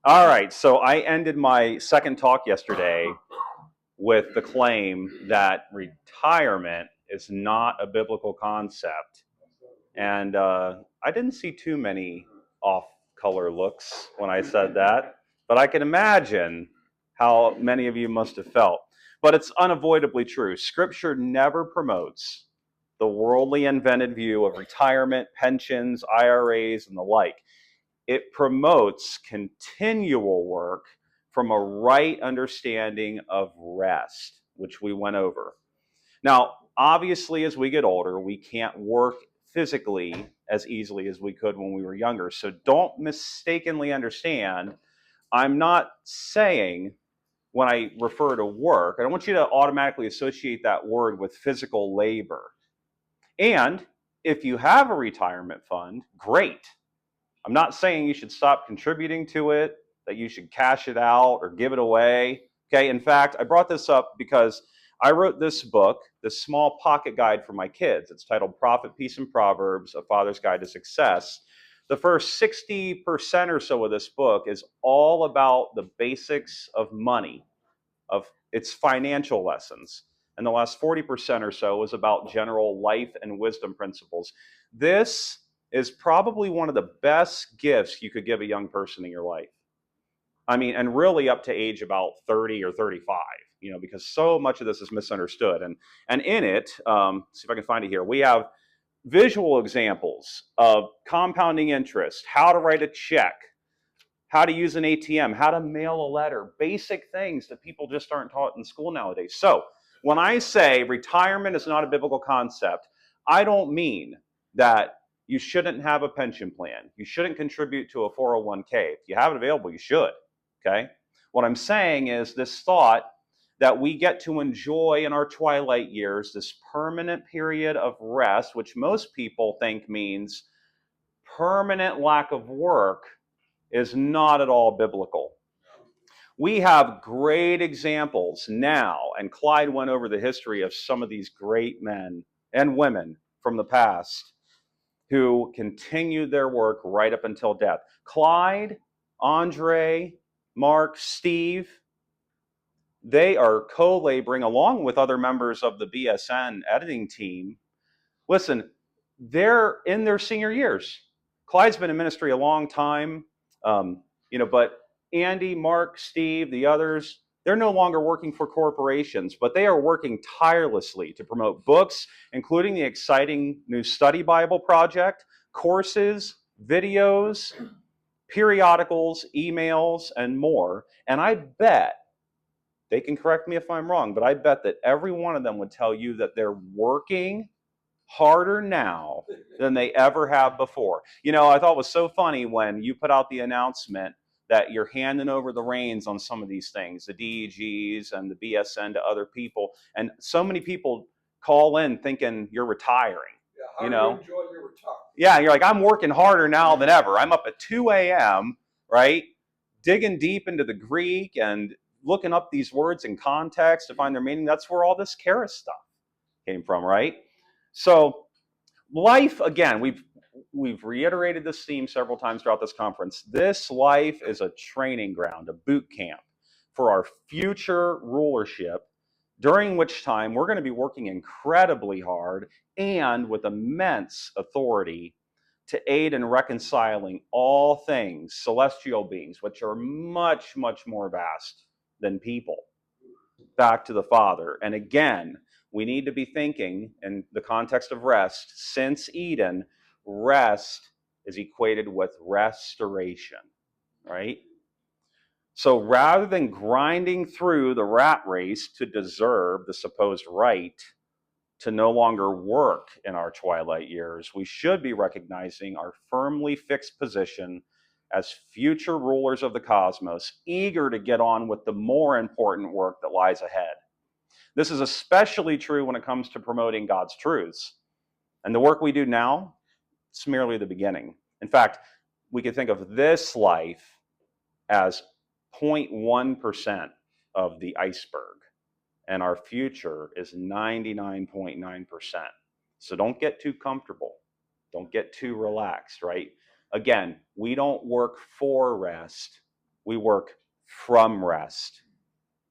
All right, so I ended my second talk yesterday with the claim that retirement is not a biblical concept. And I didn't see too many off color looks when I said that, but I can imagine how many of you must have felt. But it's unavoidably true. Scripture never promotes the worldly invented view of retirement, pensions, IRAs, and the like. It promotes continual work from a right understanding of rest, which we went over. Now, obviously, as we get older, we can't work physically as easily as we could when we were younger. So don't mistakenly understand. I'm not saying when I refer to work, I don't want you to automatically associate that word with physical labor. And if you have a retirement fund, great. I'm not saying you should stop contributing to it, that you should cash it out or give it away. Okay, in fact, I brought this up because I wrote this book, this small pocket guide for my kids. It's titled Profit, Peace, and Proverbs, A Father's Guide to Success. The first 60% or so of this book is all about the basics of money, of its financial lessons. And the last 40% or so is about general life and wisdom principles. This is probably one of the best gifts you could give a young person in your life. I mean, and really up to age about 30 or 35, because so much of this is misunderstood. And in it, see if I can find it here, we have visual examples of compounding interest, how to write a check, how to use an ATM, how to mail a letter, basic things that people just aren't taught in school nowadays. So when I say retirement is not a biblical concept, I don't mean that you shouldn't have a pension plan. You shouldn't contribute to a 401k. If you have it available, you should, okay? What I'm saying is this thought that we get to enjoy in our twilight years, this permanent period of rest, which most people think means permanent lack of work, is not at all biblical. We have great examples now, and Clyde went over the history of some of these great men and women from the past who continued their work right up until death. Clyde, Andre, Mark, Steve, they are co-laboring along with other members of the BSN editing team. Listen, they're in their senior years. Clyde's been in ministry a long time, but Andy, Mark, Steve, the others, they're no longer working for corporations, but they are working tirelessly to promote books, including the exciting new study Bible project, courses, videos, periodicals, emails, and more. And I bet, they can correct me if I'm wrong, but I bet that every one of them would tell you that they're working harder now than they ever have before. I thought it was so funny when you put out the announcement that you're handing over the reins on some of these things, the DEGs and the BSN, to other people. And so many people call in thinking you're retiring. Yeah, how do you enjoy your retirement? Yeah, you're like, I'm working harder now than ever. I'm up at 2 a.m., right? Digging deep into the Greek and looking up these words in context to find their meaning. That's where all this charis stuff came from, right? So life, again, we've reiterated this theme several times throughout this conference. This life is a training ground, a boot camp for our future rulership, during which time we're going to be working incredibly hard and with immense authority to aid in reconciling all things, celestial beings, which are much, much more vast than people, back to the Father. And again, we need to be thinking in the context of rest. Since Eden, rest is equated with restoration, right? So rather than grinding through the rat race to deserve the supposed right to no longer work in our twilight years, we should be recognizing our firmly fixed position as future rulers of the cosmos, eager to get on with the more important work that lies ahead. This is especially true when it comes to promoting God's truths. And the work we do now, it's merely the beginning. In fact, we could think of this life as 0.1% of the iceberg, and our future is 99.9%. So don't get too comfortable. Don't get too relaxed, right? Again, we don't work for rest. We work from rest.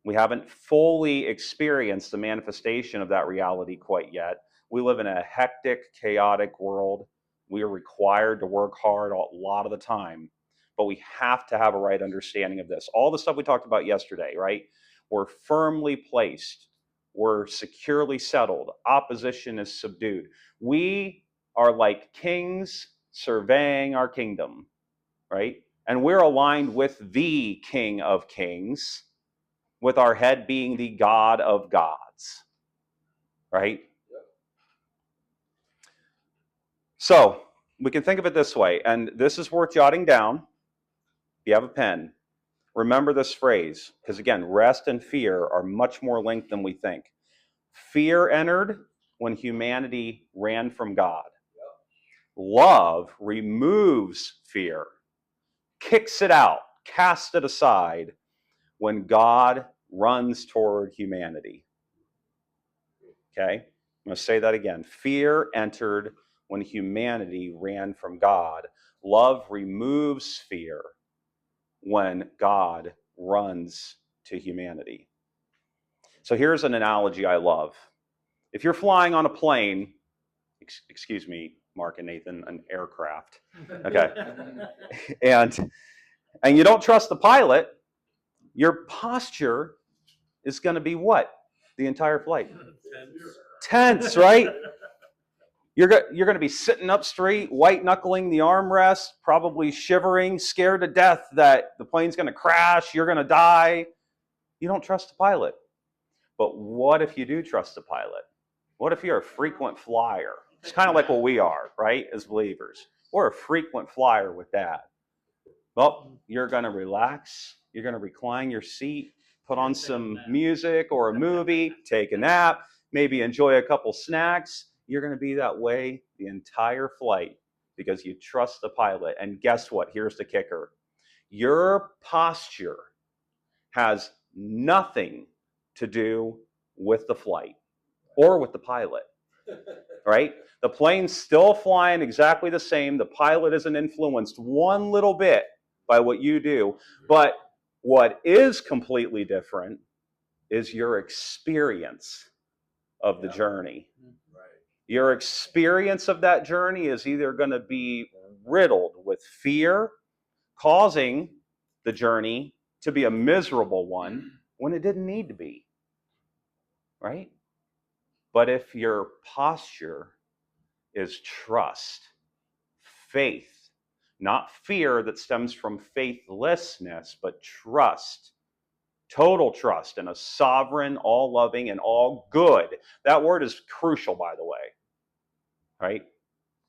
We haven't fully experienced the manifestation of that reality quite yet. We live in a hectic, chaotic world. We are required to work hard a lot of the time, but we have to have a right understanding of this. All the stuff we talked about yesterday, right? We're firmly placed. We're securely settled. Opposition is subdued. We are like kings surveying our kingdom, right? And we're aligned with the King of Kings, with our head being the God of gods, right? So we can think of it this way, and this is worth jotting down. If you have a pen, remember this phrase, because again, rest and fear are much more linked than we think. Fear entered when humanity ran from God. Love removes fear, kicks it out, casts it aside when God runs toward humanity. Okay? I'm going to say that again. Fear entered when humanity ran from God. Love removes fear when God runs to humanity. So here's an analogy I love. If you're flying on a plane, excuse me, Mark and Nathan, an aircraft, okay, and you don't trust the pilot, your posture is going to be what? The entire flight? Tense, right? You're going to be sitting up straight, white-knuckling the armrest, probably shivering, scared to death that the plane's going to crash, you're going to die. You don't trust the pilot. But what if you do trust the pilot? What if you're a frequent flyer? It's kind of like what we are, right, as believers. We're a frequent flyer with Dad. Well, you're going to relax. You're going to recline your seat, put on some music or a movie, take a nap, maybe enjoy a couple snacks. You're going to be that way the entire flight because you trust the pilot. And guess what? Here's the kicker. Your posture has nothing to do with the flight or with the pilot, right? The plane's still flying exactly the same. The pilot isn't influenced one little bit by what you do. But what is completely different is your experience of the journey. Your experience of that journey is either going to be riddled with fear, causing the journey to be a miserable one when it didn't need to be, right? But if your posture is trust, faith, not fear that stems from faithlessness, but trust, total trust in a sovereign, all-loving, and all-good. That word is crucial, by the way, right?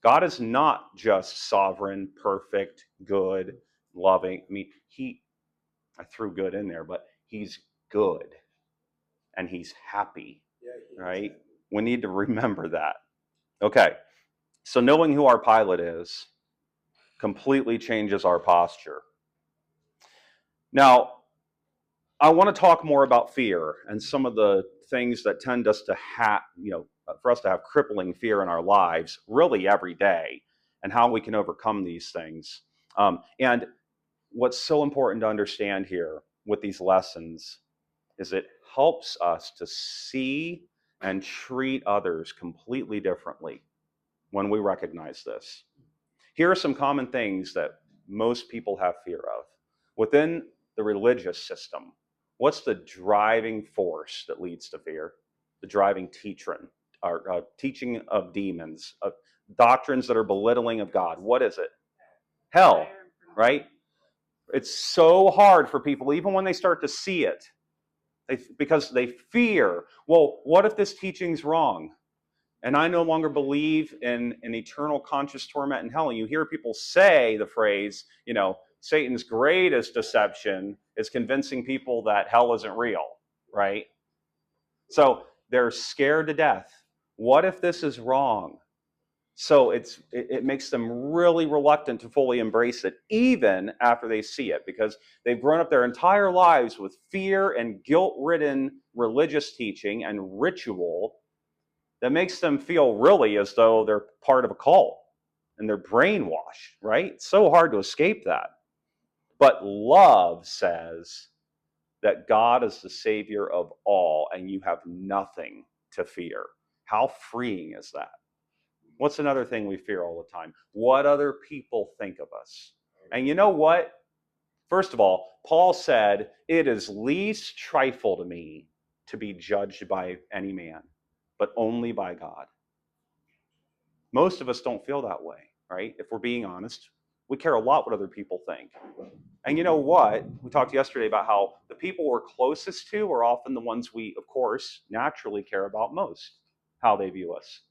God is not just sovereign, perfect, good, loving. I mean, I threw good in there, but he's good and he's happy, right? We need to remember that. Okay, so knowing who our pilot is completely changes our posture. Now, I want to talk more about fear and some of the things that tend us to have, for us to have crippling fear in our lives really every day and how we can overcome these things. And what's so important to understand here with these lessons is it helps us to see and treat others completely differently when we recognize this. Here are some common things that most people have fear of. Within the religious system, what's the driving force that leads to fear? The driving teaching of demons, of doctrines that are belittling of God. What is it? Hell, right? It's so hard for people, even when they start to see it, because they fear, well, what if this teaching's wrong? And I no longer believe in an eternal conscious torment in hell. And you hear people say the phrase, Satan's greatest deception is convincing people that hell isn't real, right? So they're scared to death. What if this is wrong? So it makes them really reluctant to fully embrace it, even after they see it, because they've grown up their entire lives with fear and guilt-ridden religious teaching and ritual that makes them feel really as though they're part of a cult and they're brainwashed, right? It's so hard to escape that. But love says that God is the Savior of all and you have nothing to fear. How freeing is that? What's another thing we fear all the time? What other people think of us. And you know what? First of all, Paul said, it is least trifle to me to be judged by any man, but only by God. Most of us don't feel that way, right? If we're being honest, we care a lot what other people think. And you know what? We talked yesterday about how the people we're closest to are often the ones we, of course, naturally care about most, how they view us,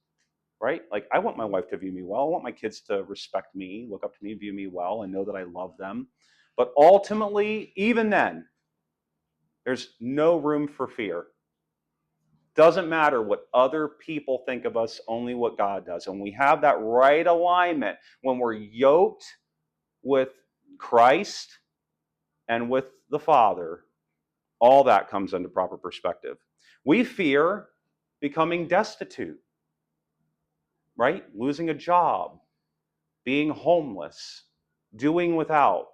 right? Like, I want my wife to view me well. I want my kids to respect me, look up to me, view me well, and know that I love them. But ultimately, even then, there's no room for fear. Doesn't matter what other people think of us, only what God does. And we have that right alignment when we're yoked with Christ and with the Father. All that comes into proper perspective. We fear becoming destitute, right? Losing a job, being homeless, doing without.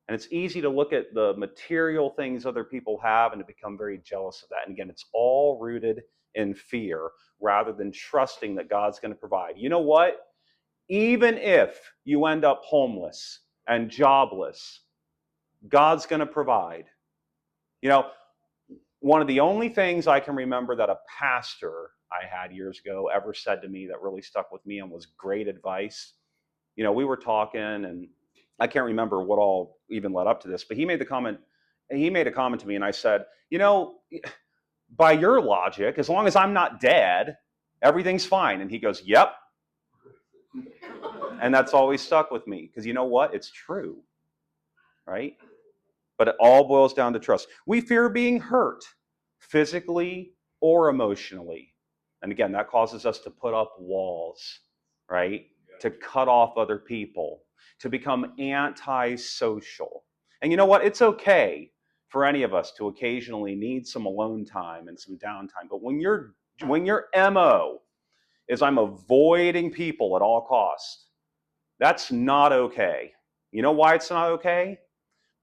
And it's easy to look at the material things other people have and to become very jealous of that. And again, it's all rooted in fear rather than trusting that God's going to provide. You know what? Even if you end up homeless and jobless, God's going to provide. You know, one of the only things I can remember that a pastor I had years ago ever said to me that really stuck with me and was great advice. You know, we were talking and I can't remember what all even led up to this, but he made a comment to me and I said, you know, by your logic, as long as I'm not dead, everything's fine. And he goes, yep. And that's always stuck with me because you know what? It's true, right? But it all boils down to trust. We fear being hurt physically or emotionally. And again, that causes us to put up walls, right? To cut off other people, to become antisocial. And you know what? It's okay for any of us to occasionally need some alone time and some downtime. But when your MO is I'm avoiding people at all costs, that's not okay. You know why it's not okay?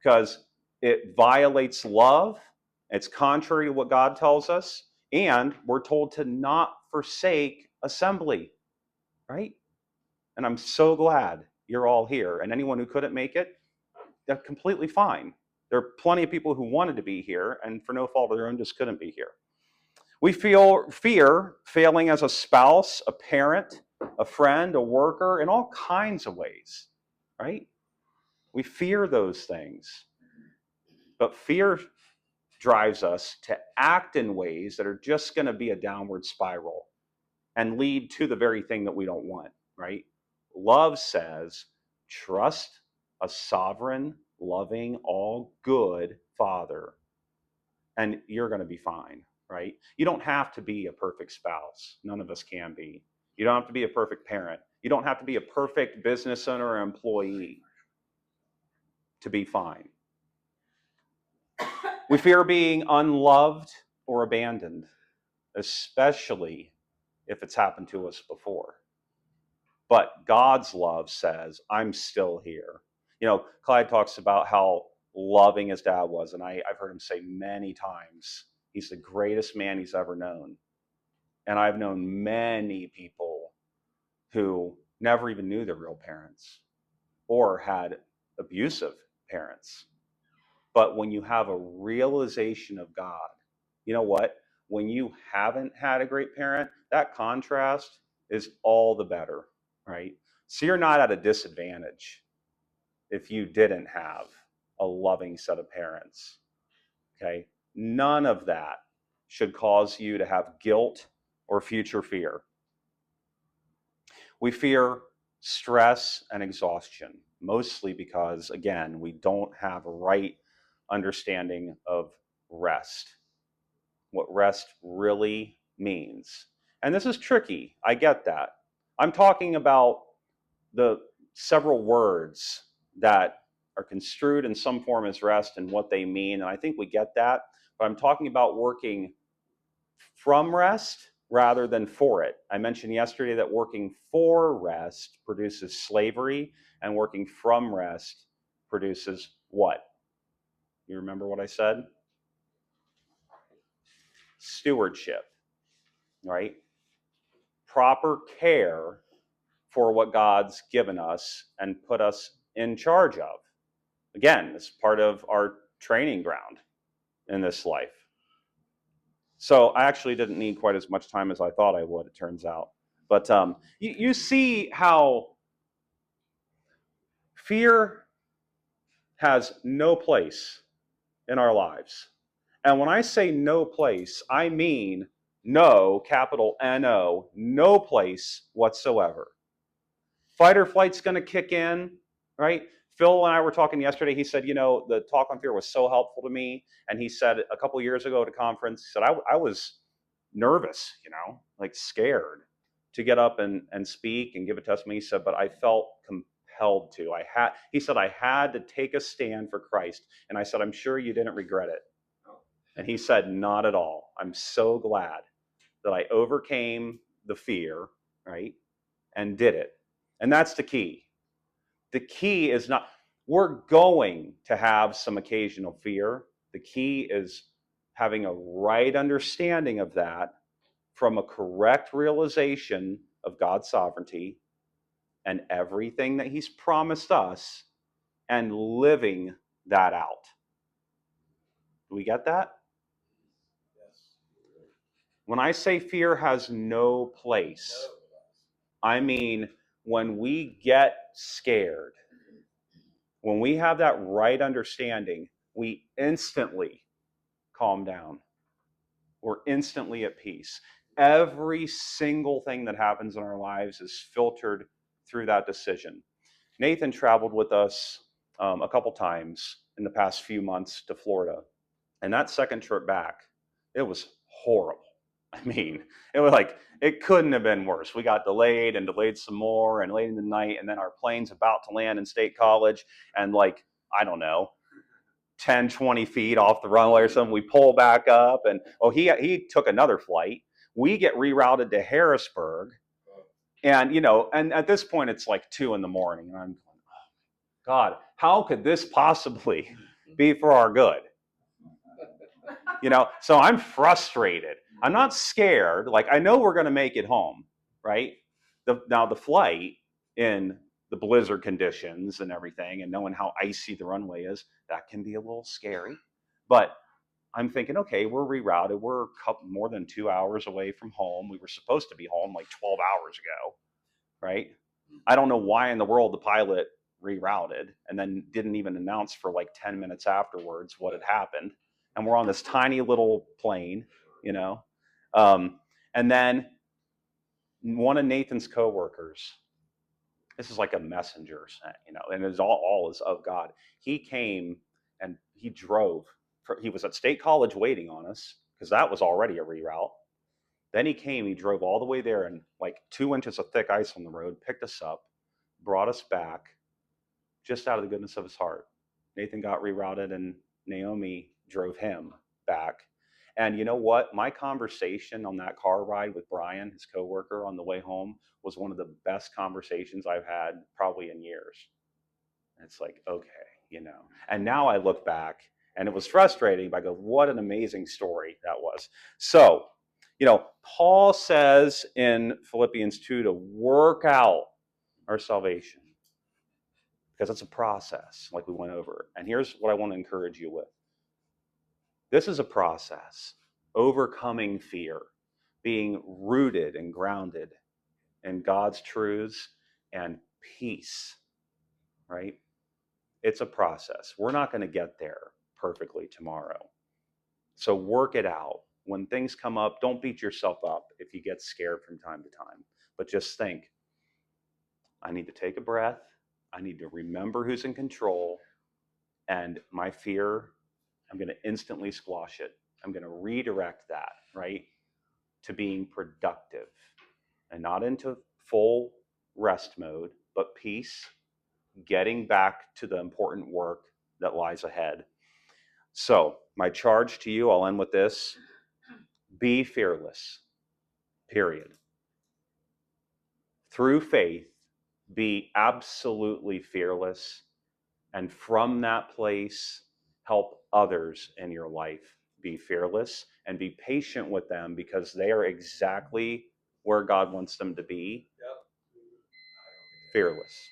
Because it violates love. It's contrary to what God tells us. And we're told to not forsake assembly, right? And I'm so glad you're all here. And anyone who couldn't make it, that's completely fine. There are plenty of people who wanted to be here and for no fault of their own just couldn't be here. We feel fear failing as a spouse, a parent, a friend, a worker, in all kinds of ways, right? We fear those things. But fear drives us to act in ways that are just going to be a downward spiral and lead to the very thing that we don't want, right? Love says, trust a sovereign, loving, all good Father, and you're going to be fine, right? You don't have to be a perfect spouse. None of us can be. You don't have to be a perfect parent. You don't have to be a perfect business owner or employee to be fine. We fear being unloved or abandoned, especially if it's happened to us before. But God's love says, I'm still here. You know, Clyde talks about how loving his dad was, and I've heard him say many times, he's the greatest man he's ever known. And I've known many people who never even knew their real parents or had abusive parents. But when you have a realization of God, you know what? When you haven't had a great parent, that contrast is all the better, right? So you're not at a disadvantage if you didn't have a loving set of parents, okay? None of that should cause you to have guilt or future fear. We fear stress and exhaustion, mostly because, again, we don't have a right understanding of rest, what rest really means. And this is tricky. I get that. I'm talking about the several words that are construed in some form as rest and what they mean. And I think we get that. But I'm talking about working from rest rather than for it. I mentioned yesterday that working for rest produces slavery and working from rest produces what? You remember what I said? Stewardship, right? Proper care for what God's given us and put us in charge of. Again, it's part of our training ground in this life. So I actually didn't need quite as much time as I thought I would, it turns out. But you see how fear has no place in our lives. And when I say no place, I mean no, capital N-O, no place whatsoever. Fight or flight's going to kick in, right? Phil and I were talking yesterday. He said, the talk on fear was so helpful to me. And he said a couple years ago at a conference, he said, I was nervous, like scared to get up and speak and give a testimony. He said, but I felt compelled to. He said, I had to take a stand for Christ. And I said, I'm sure you didn't regret it. And he said, not at all. I'm so glad that I overcame the fear, right? And did it. And that's the key. The key is not, we're going to have some occasional fear. The key is having a right understanding of that from a correct realization of God's sovereignty and everything that He's promised us and living that out. Do we get that? Yes. When I say fear has no place, I mean when we get scared, when we have that right understanding, we instantly calm down. We're instantly at peace. Every single thing that happens in our lives is filtered through that decision. Nathan traveled with us a couple times in the past few months to Florida. And that second trip back, it was horrible. I mean, it was like, it couldn't have been worse. We got delayed and delayed some more and late in the night. And then our plane's about to land in State College. And like, I don't know, 10, 20 feet off the runway or something, we pull back up and, he took another flight. We get rerouted to Harrisburg. And, and at this point, it's like 2 a.m. And I'm going, oh, God, how could this possibly be for our good? So I'm frustrated. I'm not scared. Like, I know we're going to make it home, right? Now the flight in the blizzard conditions and everything, and knowing how icy the runway is, that can be a little scary. But I'm thinking, okay, we're rerouted. We're more than 2 hours away from home. We were supposed to be home like 12 hours ago, right? I don't know why in the world the pilot rerouted and then didn't even announce for like 10 minutes afterwards what had happened. And we're on this tiny little plane, and then one of Nathan's coworkers, this is like a messenger, and it's all is of God. He came and he drove. He was at State College waiting on us because that was already a reroute. Then he came, he drove all the way there and like 2 inches of thick ice on the road, picked us up, brought us back just out of the goodness of his heart. Nathan got rerouted and Naomi drove him back. And you know what? My conversation on that car ride with Brian, his coworker, on the way home was one of the best conversations I've had probably in years. And it's like, okay, And now I look back and it was frustrating, but I go, what an amazing story that was. So, Paul says in Philippians 2 to work out our salvation because it's a process like we went over. And here's what I want to encourage you with. This is a process, overcoming fear, being rooted and grounded in God's truths and peace, right? It's a process. We're not going to get there perfectly tomorrow. So work it out. When things come up, don't beat yourself up if you get scared from time to time, but just think, I need to take a breath. I need to remember who's in control, and my fear, I'm going to instantly squash it. I'm going to redirect that, right, to being productive and not into full rest mode, but peace, getting back to the important work that lies ahead. So my charge to you, I'll end with this: be fearless, period. Through faith, be absolutely fearless And from that place, help others in your life be fearless and be patient with them because they are exactly where God wants them to be, Yep. fearless.